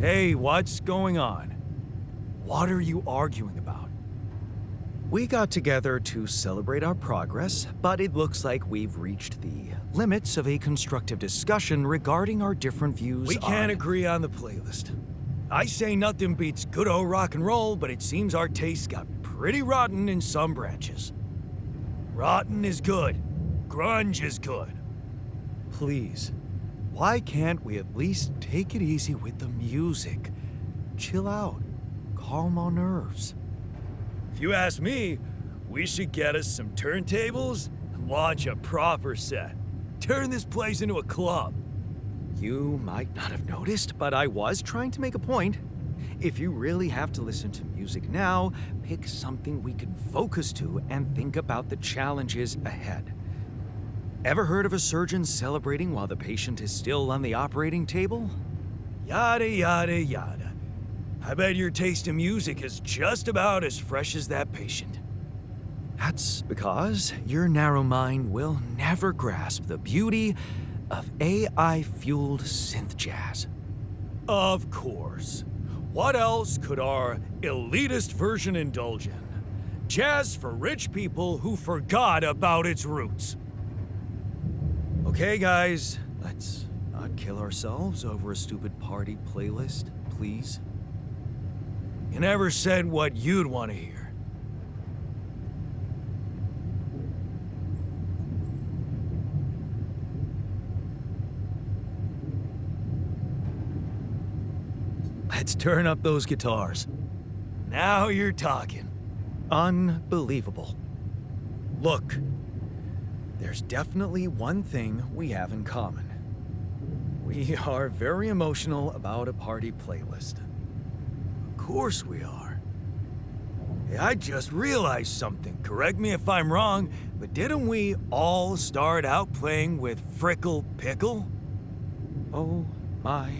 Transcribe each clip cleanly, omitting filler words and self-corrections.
Hey, what's going on? What are you arguing about? We got together to celebrate our progress, but it looks like we've reached the limits of a constructive discussion regarding our different views We can't on... agree on the playlist. I say nothing beats good old rock and roll, but it seems our tastes got pretty rotten in some branches. Rotten is good. Grunge is good. Please, why can't we at least take it easy with the music? Chill out. Calm our nerves. If you ask me, we should get us some turntables and launch a proper set. Turn this place into a club. You might not have noticed, but I was trying to make a point. If you really have to listen to music now, pick something we can focus to and think about the challenges ahead. Ever heard of a surgeon celebrating while the patient is still on the operating table? Yada, yada, yada. I bet your taste in music is just about as fresh as that patient. That's because your narrow mind will never grasp the beauty of AI-fueled synth jazz. Of course. What else could our elitist version indulge in? Jazz for rich people who forgot about its roots. Okay, guys, let's not kill ourselves over a stupid party playlist, please. You never said what you'd want to hear. Let's turn up those guitars. Now you're talking. Unbelievable. Look, there's definitely one thing we have in common. We are very emotional about a party playlist. Of course we are. Hey, I just realized something. Correct me if I'm wrong, but didn't we all start out playing with Frickle Pickle? Oh my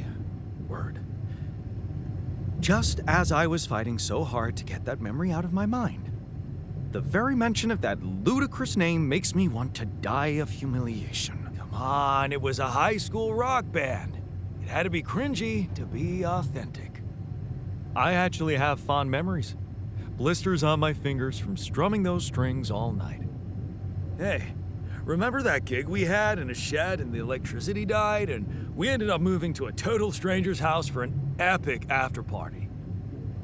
word. Just as I was fighting so hard to get that memory out of my mind. The very mention of that ludicrous name makes me want to die of humiliation. Come on, it was a high school rock band. It had to be cringy to be authentic. I actually have fond memories. Blisters on my fingers from strumming those strings all night. Hey, remember that gig we had in a shed and the electricity died and we ended up moving to a total stranger's house for an epic after party?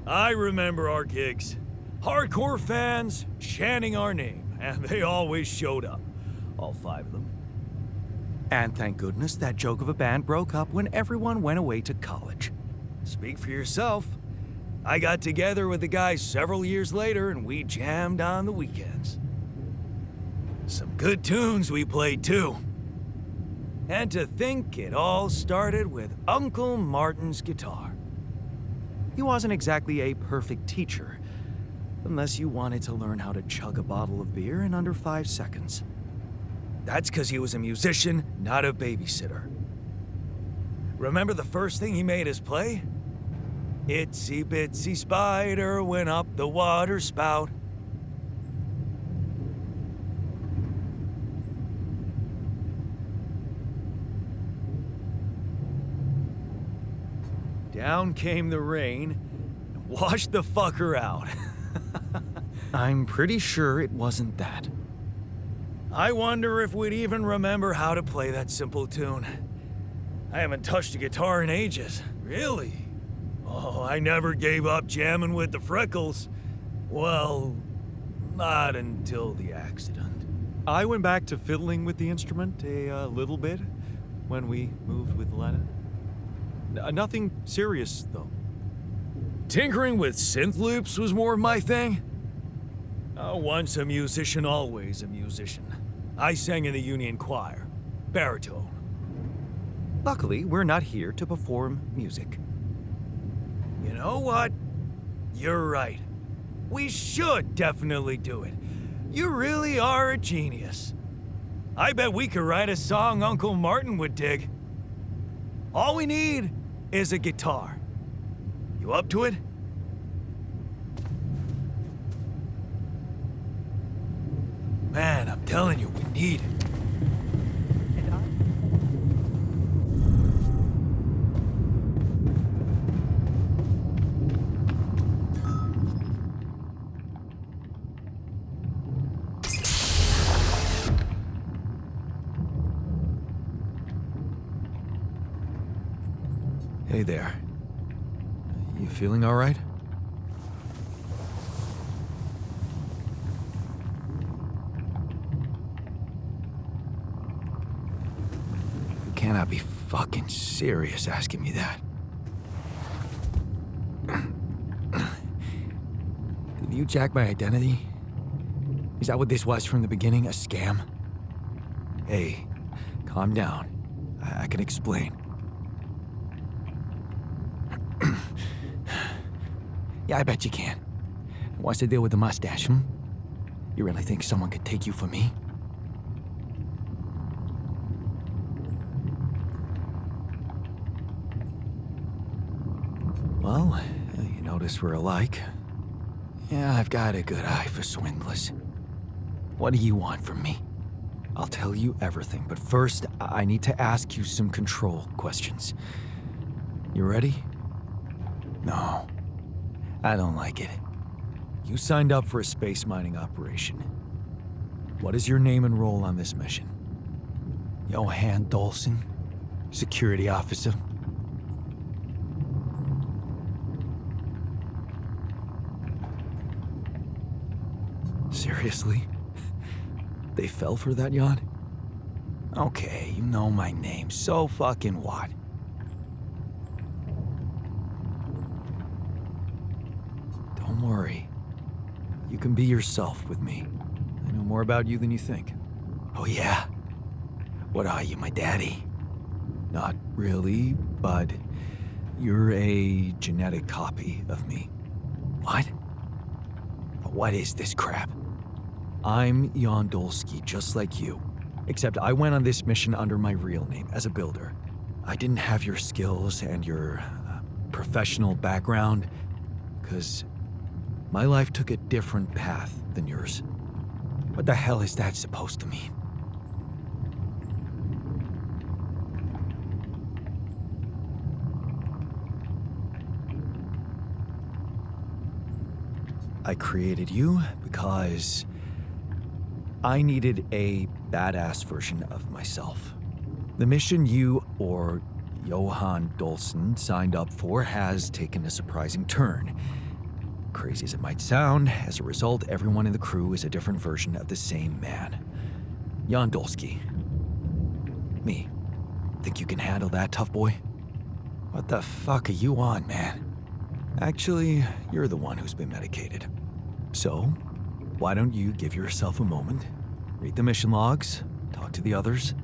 I remember our gigs. Hardcore fans chanting our name, and they always showed up. All 5 of them. And thank goodness that joke of a band broke up when everyone went away to college. Speak for yourself. I got together with the guys several years later and we jammed on the weekends. Some good tunes we played too. And to think it all started with Uncle Martin's guitar. He wasn't exactly a perfect teacher, unless you wanted to learn how to chug a bottle of beer in under 5 seconds. That's because he was a musician, not a babysitter. Remember the first thing he made us play? Itsy bitsy spider went up the water spout. Down came the rain and washed the fucker out. I'm pretty sure it wasn't that. I wonder if we'd even remember how to play that simple tune. I haven't touched a guitar in ages. Really? Oh, I never gave up jamming with the Freckles. Well, not until the accident. I went back to fiddling with the instrument a little bit when we moved with Lena. Nothing serious, though. Tinkering with synth loops was more my thing. Once a musician, always a musician. I sang in the union choir, baritone. Luckily, we're not here to perform music. You know what? You're right. We should definitely do it. You really are a genius. I bet we could write a song Uncle Martin would dig. All we need is a guitar. You up to it? Man, I'm telling you, we need it. Hey there. You feeling all right? You cannot be fucking serious asking me that. Did you jack my identity? Is that what this was from the beginning? A scam? Hey, calm down. I can explain. Yeah, I bet you can. What's the deal with the mustache, hmm? You really think someone could take you for me? Well, you notice we're alike. Yeah, I've got a good eye for swindlers. What do you want from me? I'll tell you everything, but first, I need to ask you some control questions. You ready? No, I don't like it. You signed up for a space mining operation. What is your name and role on this mission? Johan Dolson, security officer. Seriously? They fell for that yacht? Okay, you know my name, so fucking what? Don't worry. You can be yourself with me. I know more about you than you think. Oh yeah? What are you, my daddy? Not really, but you're a genetic copy of me. What? But what is this crap? I'm Jan Dolsky, just like you. Except I went on this mission under my real name, as a builder. I didn't have your skills and your professional background, because my life took a different path than yours. What the hell is that supposed to mean? I created you because I needed a badass version of myself. The mission you, or Johan Dolson, signed up for has taken a surprising turn. Crazy as it might sound, as a result, everyone in the crew is a different version of the same man. Jan Dolsky. Me. Think you can handle that, tough boy? What the fuck are you on, man? Actually, you're the one who's been medicated. So, why don't you give yourself a moment, read the mission logs, talk to the others?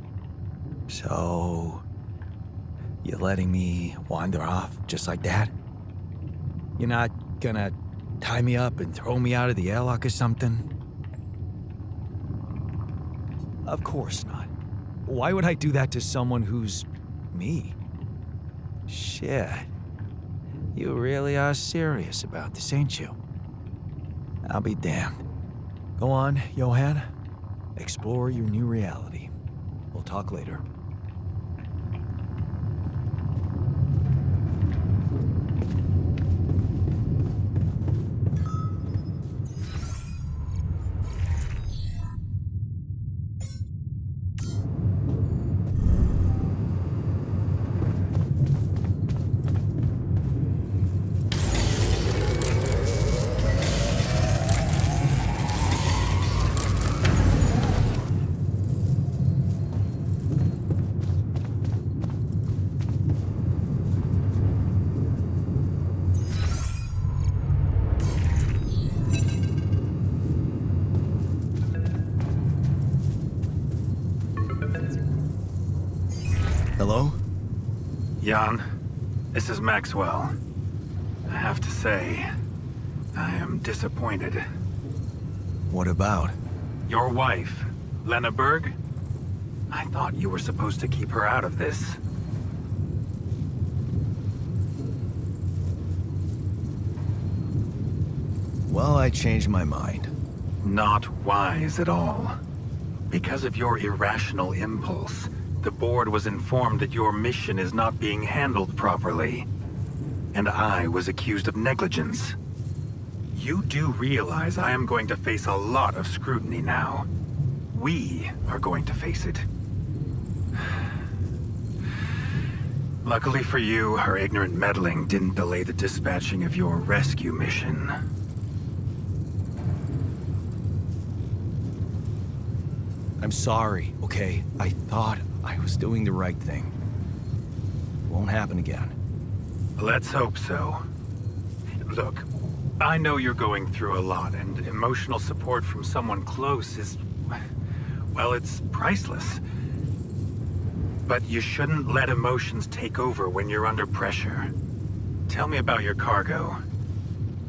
So, you letting me wander off just like that? You're not gonna tie me up and throw me out of the airlock or something? Of course not. Why would I do that to someone who's me? Shit. You really are serious about this, ain't you? I'll be damned. Go on, Johan. Explore your new reality. We'll talk later. Hello? Jan, this is Maxwell. I have to say, I am disappointed. What about? Your wife, Lena Berg? I thought you were supposed to keep her out of this. Well, I changed my mind. Not wise at all. Because of your irrational impulse, the board was informed that your mission is not being handled properly. And I was accused of negligence. You do realize I am going to face a lot of scrutiny now. We are going to face it. Luckily for you, her ignorant meddling didn't delay the dispatching of your rescue mission. I'm sorry, okay? I thought I was doing the right thing. Won't happen again. Let's hope so. Look, I know you're going through a lot, and emotional support from someone close is, well, it's priceless. But you shouldn't let emotions take over when you're under pressure. Tell me about your cargo.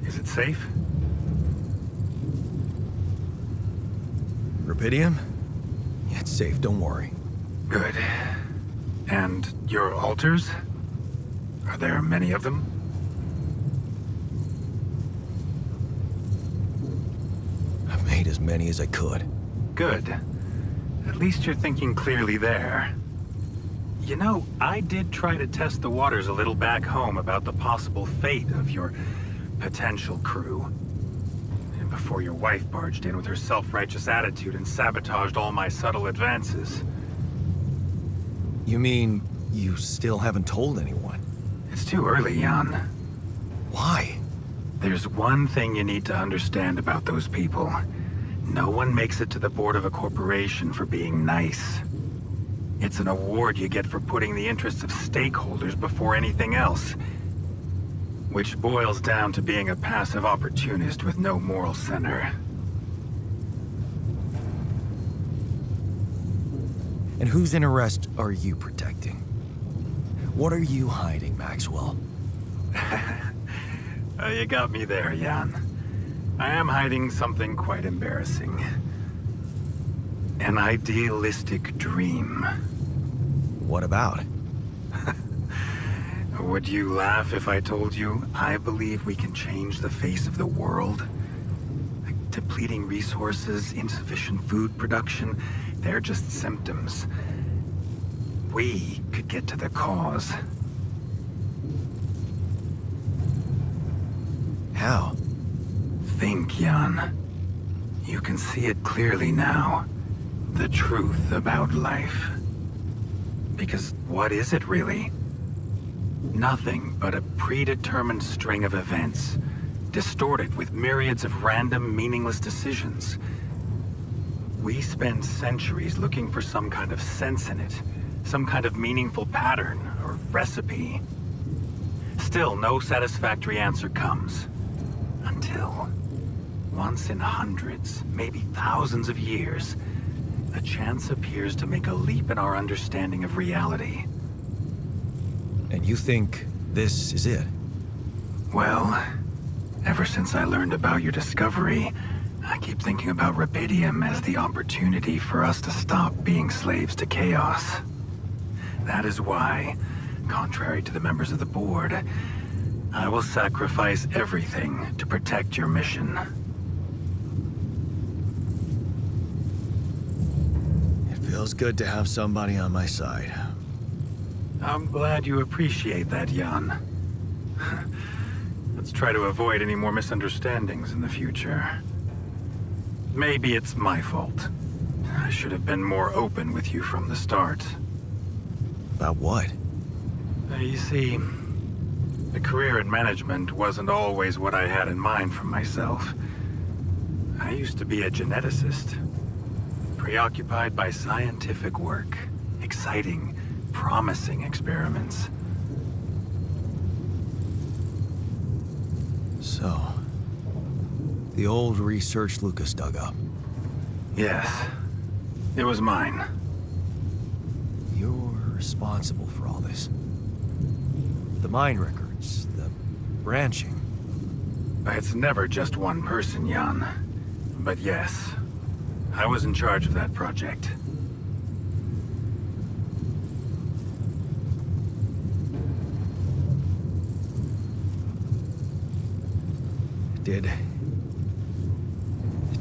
Is it safe? Rubidium? Yeah, it's safe, don't worry. Good. And your altars? Are there many of them? I've made as many as I could. Good. At least you're thinking clearly there. You know, I did try to test the waters a little back home about the possible fate of your potential crew. And before your wife barged in with her self-righteous attitude and sabotaged all my subtle advances. You mean you still haven't told anyone? It's too early, Jan. Why? There's one thing you need to understand about those people. No one makes it to the board of a corporation for being nice. It's an award you get for putting the interests of stakeholders before anything else. Which boils down to being a passive opportunist with no moral center. And whose interest are you protecting? What are you hiding, Maxwell? You got me there, Jan. I am hiding something quite embarrassing. An idealistic dream. What about? Would you laugh if I told you I believe we can change the face of the world? Like depleting resources, insufficient food production, they're just symptoms. We could get to the cause. How? Think, Jan. You can see it clearly now. The truth about life. Because what is it really? Nothing but a predetermined string of events, distorted with myriads of random, meaningless decisions. We spend centuries looking for some kind of sense in it, some kind of meaningful pattern or recipe. Still, no satisfactory answer comes. Until, once in hundreds, maybe thousands of years, a chance appears to make a leap in our understanding of reality. And you think this is it? Well, ever since I learned about your discovery, I keep thinking about Rubidium as the opportunity for us to stop being slaves to chaos. That is why, contrary to the members of the board, I will sacrifice everything to protect your mission. It feels good to have somebody on my side. I'm glad you appreciate that, Jan. Let's try to avoid any more misunderstandings in the future. Maybe it's my fault. I should have been more open with you from the start. About what? You see, a career in management wasn't always what I had in mind for myself. I used to be a geneticist, preoccupied by scientific work, exciting, promising experiments. So, the old research Lucas dug up. Yes, it was mine. You're responsible for all this. The mine records, the branching. It's never just one person, Jan. But yes, I was in charge of that project.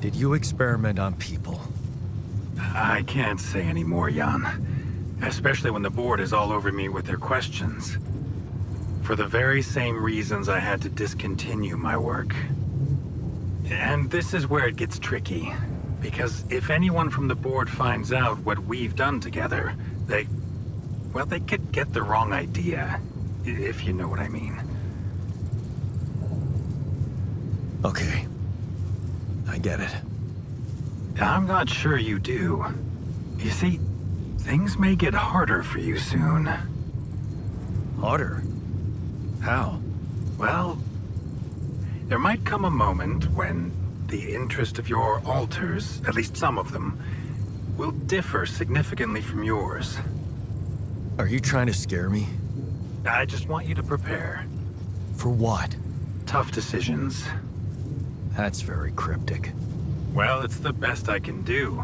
Did you experiment on people? I can't say any more, Jan. Especially when the board is all over me with their questions. For the very same reasons I had to discontinue my work. And this is where it gets tricky. Because if anyone from the board finds out what we've done together, well, they could get the wrong idea, if you know what I mean. Okay. I get it. I'm not sure you do. You see, things may get harder for you soon. Harder? How? Well, there might come a moment when the interest of your alters, at least some of them, will differ significantly from yours. Are you trying to scare me? I just want you to prepare. For what? Tough decisions. That's very cryptic. Well, it's the best I can do.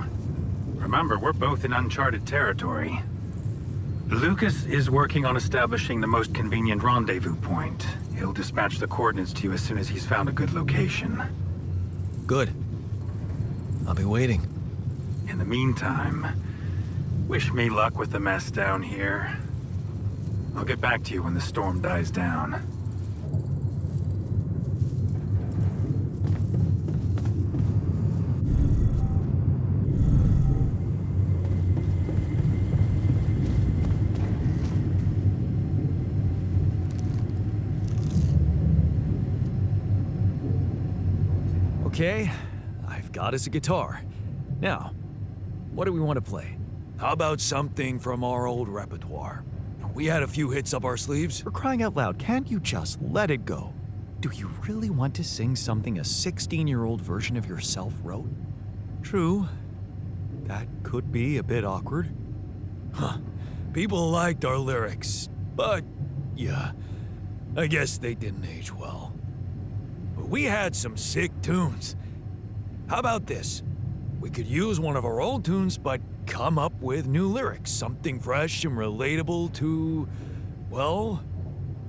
Remember, we're both in uncharted territory. Lucas is working on establishing the most convenient rendezvous point. He'll dispatch the coordinates to you as soon as he's found a good location. Good. I'll be waiting. In the meantime, wish me luck with the mess down here. I'll get back to you when the storm dies down. Okay, I've got us a guitar. Now, what do we want to play? How about something from our old repertoire? We had a few hits up our sleeves. For crying out loud, can't you just let it go? Do you really want to sing something a 16-year-old version of yourself wrote? True. That could be a bit awkward. Huh. People liked our lyrics, but yeah, I guess they didn't age well. But we had some sick tunes. How about this? We could use one of our old tunes, but come up with new lyrics, something fresh and relatable to, well,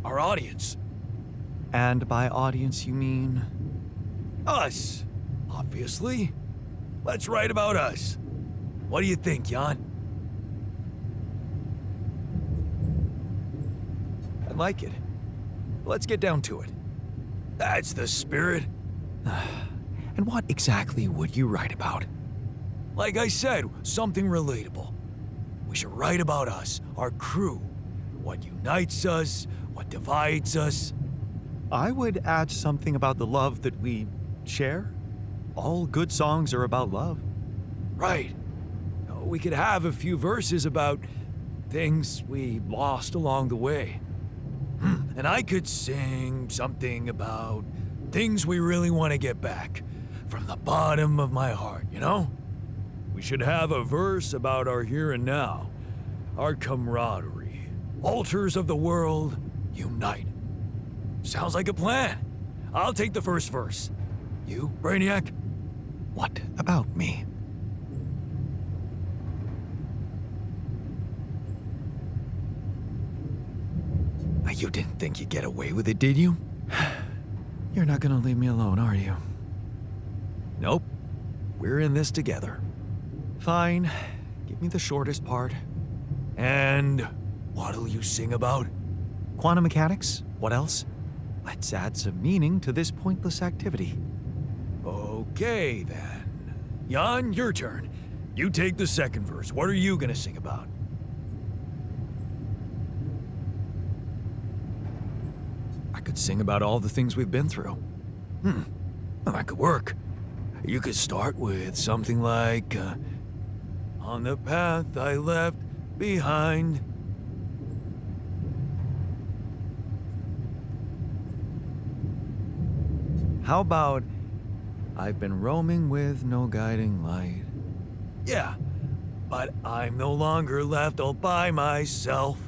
our audience. And by audience, you mean? Us, obviously. Let's write about us. What do you think, Jan? I like it. Let's get down to it. That's the spirit. And what exactly would you write about? Like I said, something relatable. We should write about us, our crew. What unites us, what divides us. I would add something about the love that we share. All good songs are about love. Right. We could have a few verses about things we lost along the way. And I could sing something about things we really want to get back. From the bottom of my heart, you know? We should have a verse about our here and now. Our camaraderie. Altars of the world, unite. Sounds like a plan. I'll take the first verse. You, Brainiac? What about me? You didn't think you'd get away with it, did you? You're not gonna leave me alone, are you? Nope. We're in this together. Fine. Give me the shortest part. And what'll you sing about? Quantum mechanics? What else? Let's add some meaning to this pointless activity. Okay, then. Jan, your turn. You take the second verse. What are you gonna sing about? I could sing about all the things we've been through. Well, that could work. You could start with something like, on the path I left behind. How about, I've been roaming with no guiding light? Yeah, but I'm no longer left all by myself.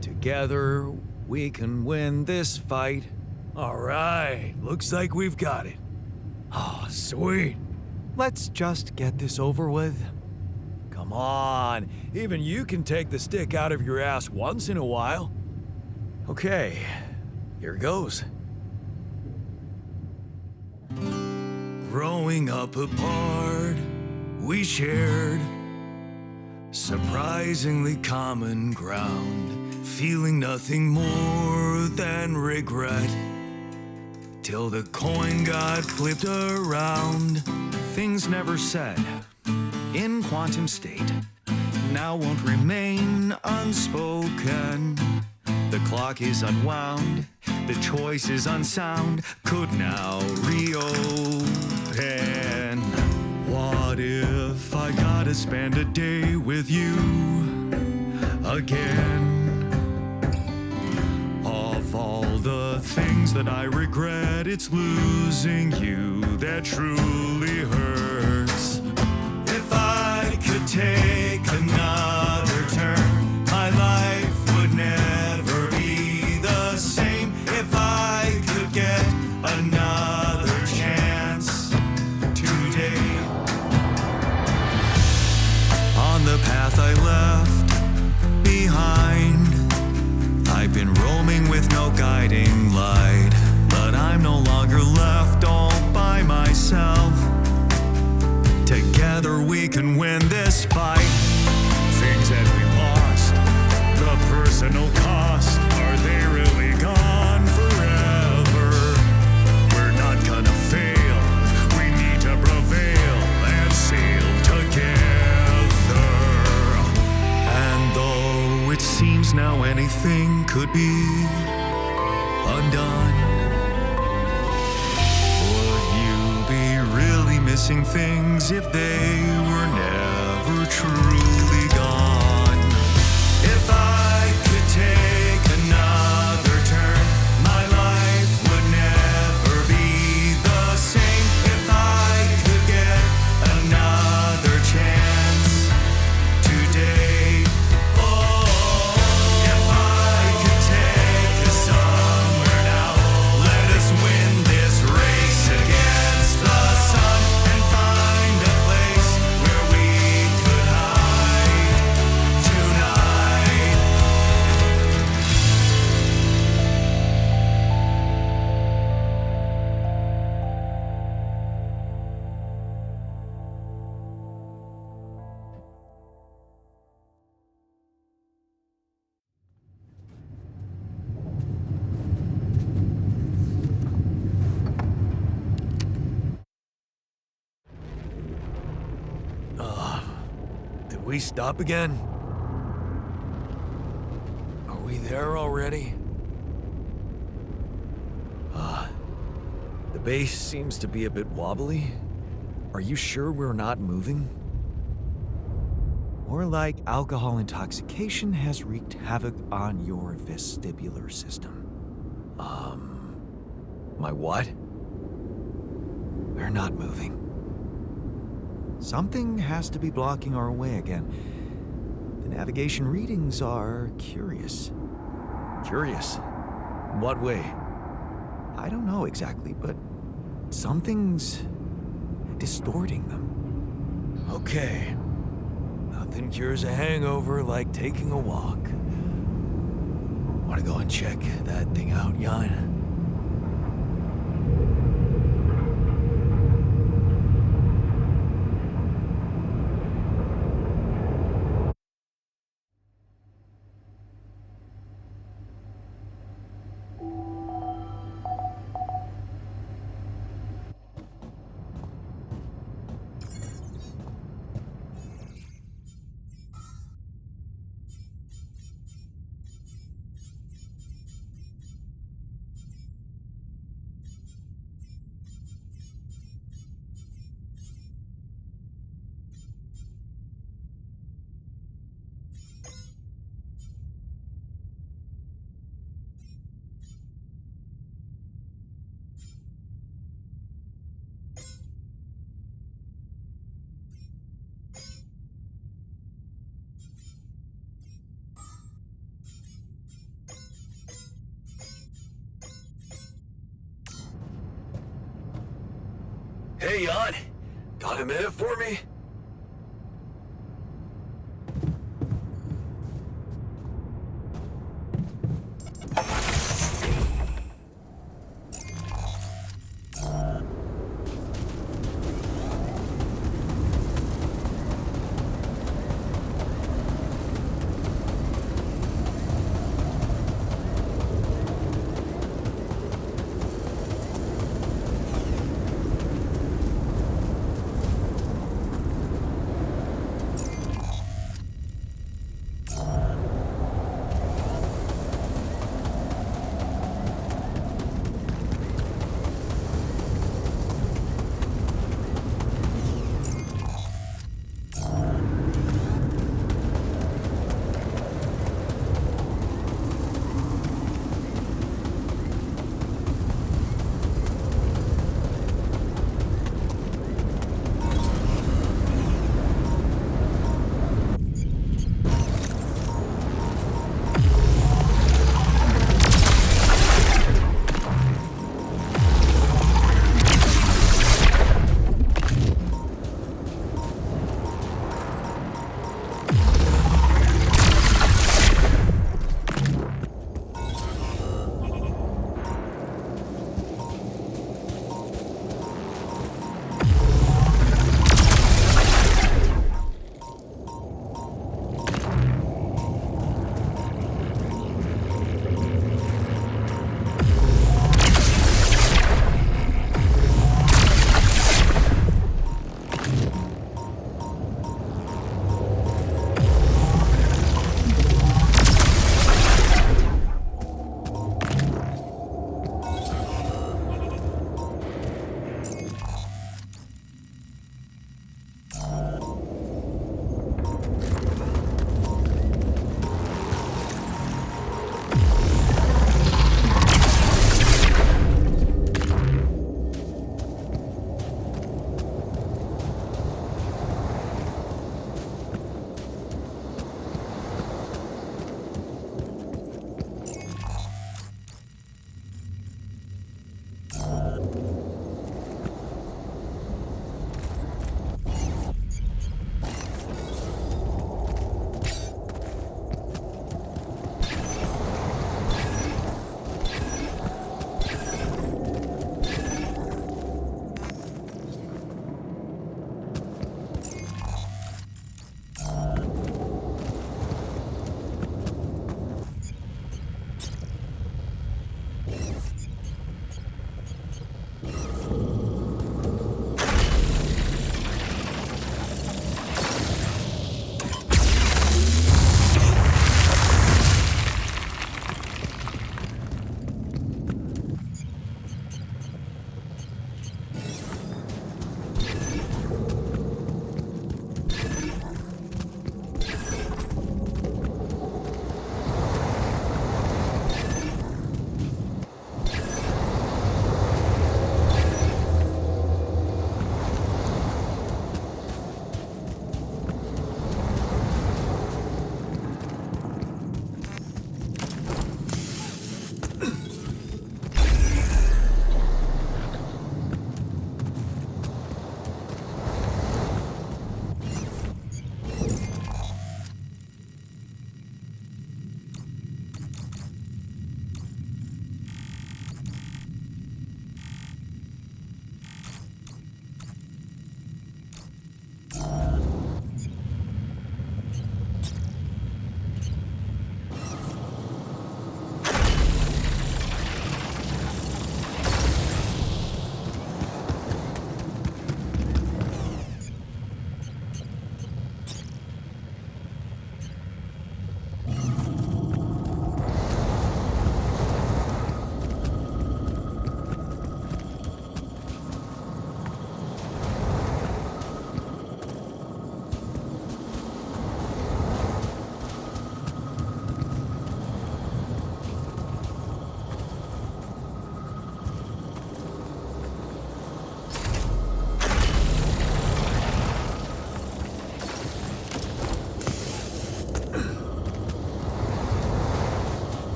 Together, we can win this fight. All right, looks like we've got it. Oh, sweet. Let's just get this over with. Come on, even you can take the stick out of your ass once in a while. Okay, here goes. Growing up apart, we shared surprisingly common ground. Feeling nothing more than regret. Till the coin got flipped around. Things never said, in quantum state now won't remain unspoken. The clock is unwound, the choice is unsound, could now reopen. What if I gotta spend a day with you again? Of all the things that I regret, it's losing you that truly hurts. If I could take another turn, my life would never be the same. If I could get another chance today. On the path I left behind, I've been roaming with no guiding light, but I'm no longer left all by myself. Together we can win this fight. Things that we lost, the personal cost, are they really gone forever? We're not gonna fail, we need to prevail and sail together. And though it seems now anything could be undone, would you be really missing things if they were never truly gone? If I could take another turn, my life would never be the same. If I could get another chance today. If I could take us somewhere now, let us win this race against the sun and find a place where we could hide tonight. Did we stop again? Are we there already? The base seems to be a bit wobbly. Are you sure we're not moving? Or like alcohol intoxication has wreaked havoc on your vestibular system. My what? We're not moving. Something has to be blocking our way again. The navigation readings are curious. Curious. In what way? I don't know exactly, but something's distorting them. Okay. Nothing cures a hangover like taking a walk. Wanna go and check that thing out, Jan? Hey, Jan. Got a minute for me?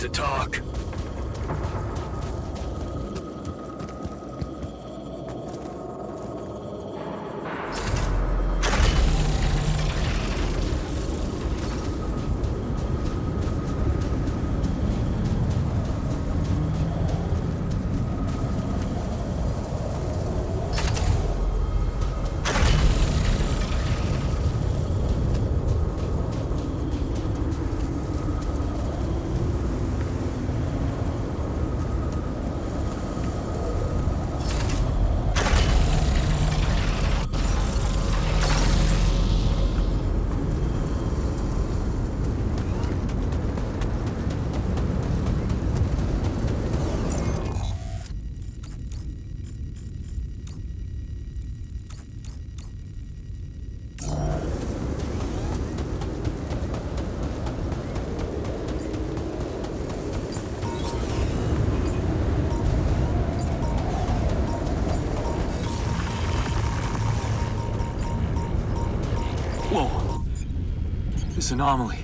to talk. Whoa. This anomaly.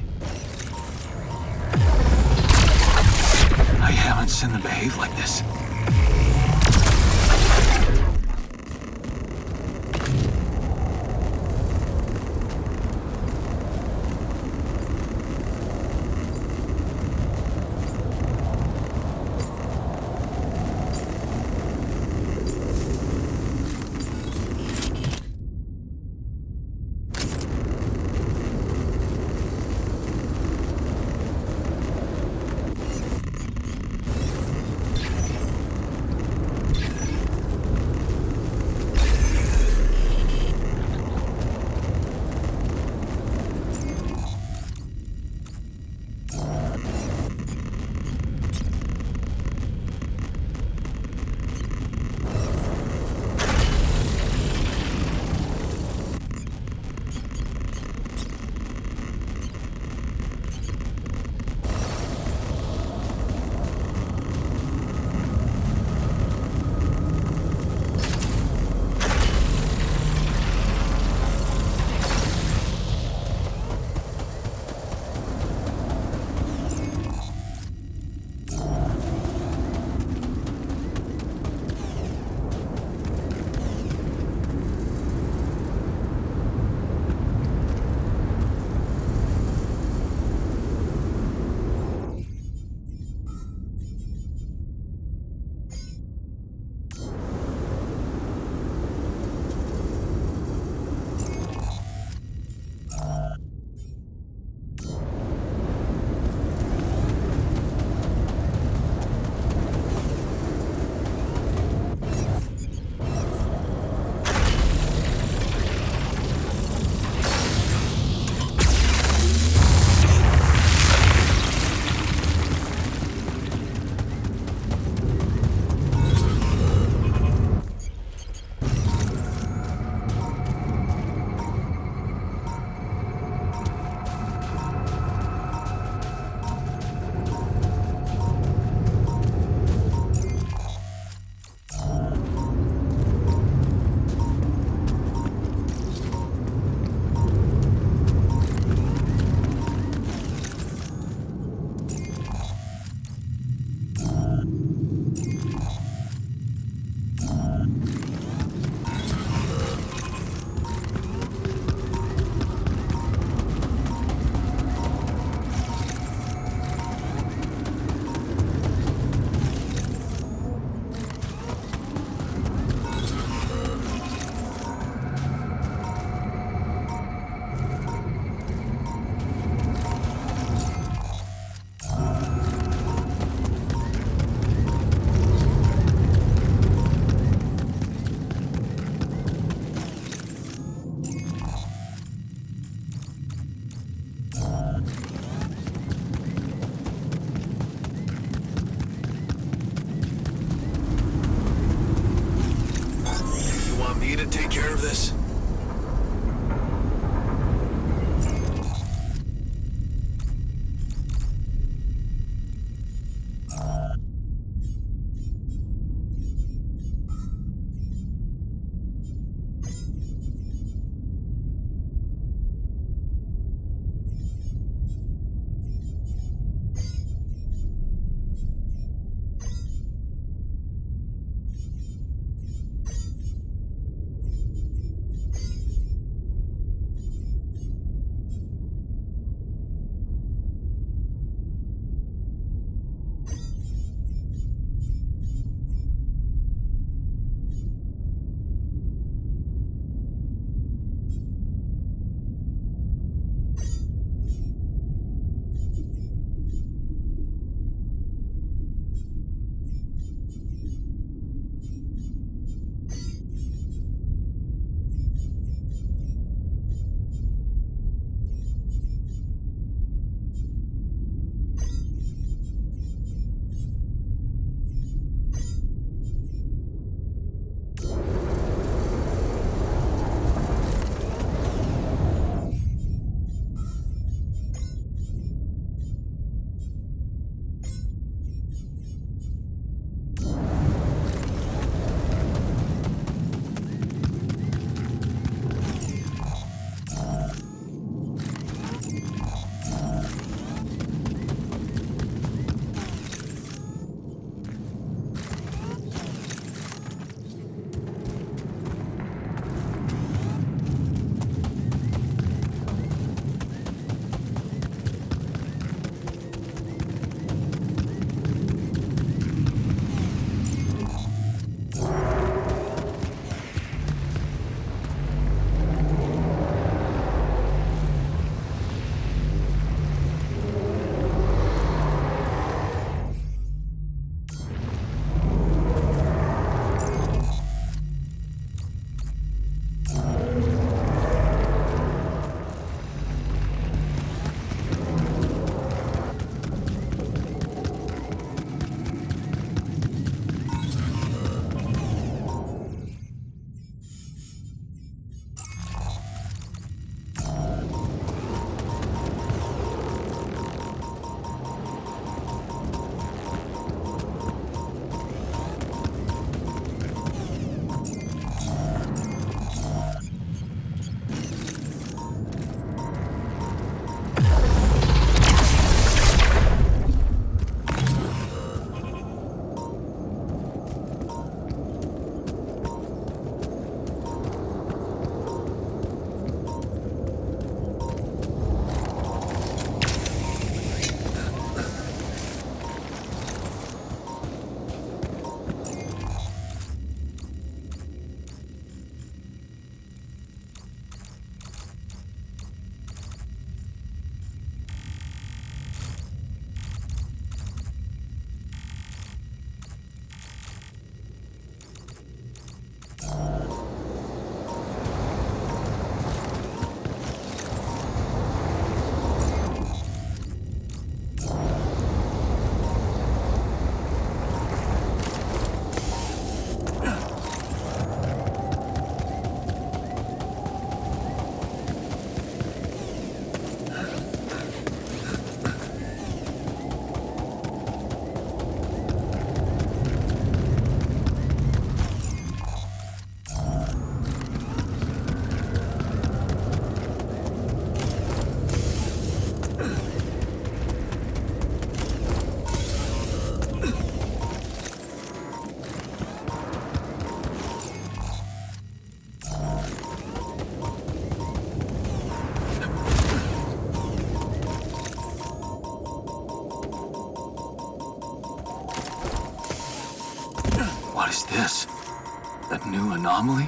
I haven't seen them behave like this. this? this? A new anomaly?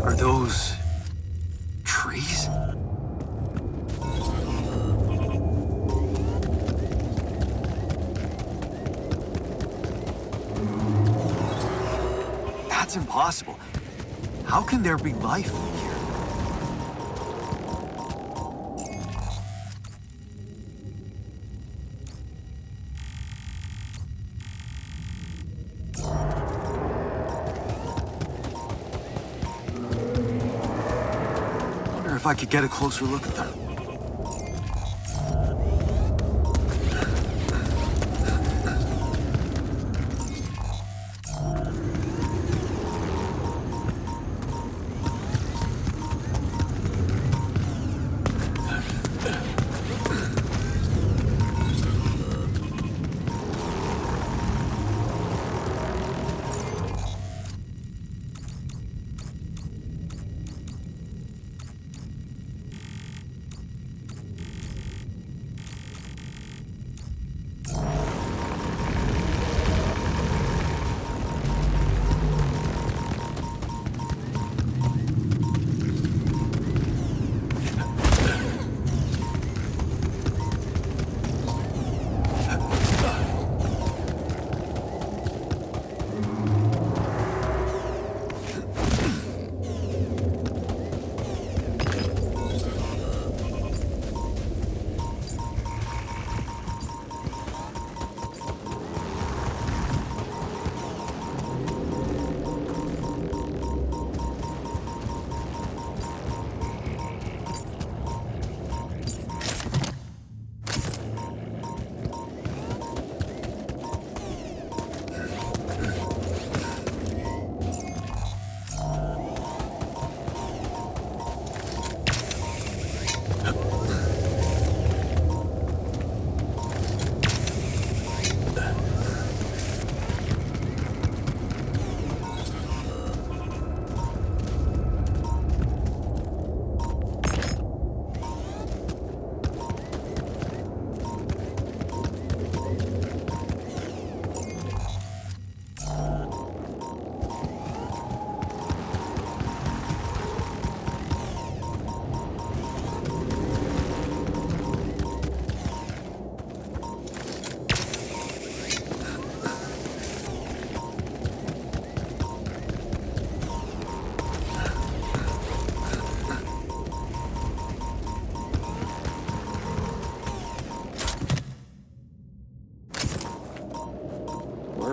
Are those trees? That's impossible. How can there be life here? Wonder if I could get a closer look at them.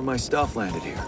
my stuff landed here.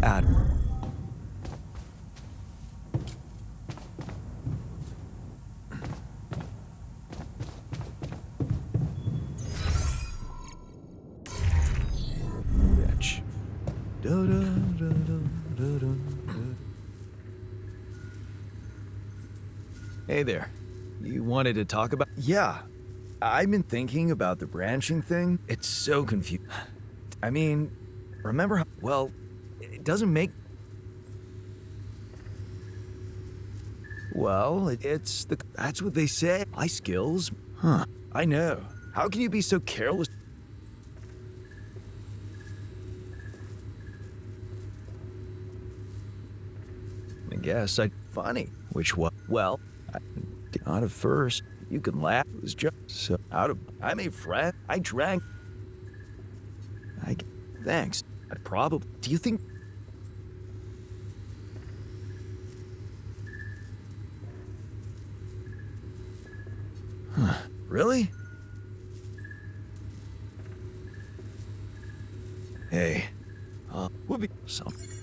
to add. Bitch. Hey there. You wanted to talk about? Yeah. I've been thinking about the branching thing. It's so confusing. I mean, remember how, well, it doesn't make. Well, it's the. That's what they say. My skills? Huh. I know. How can you be so careless? I guess I. Funny. Which was. Well, not at first. You can laugh. It was just so out of. I made friends. I drank. Thanks. I probably. Do you think? Huh. Really? Hey. Would be something.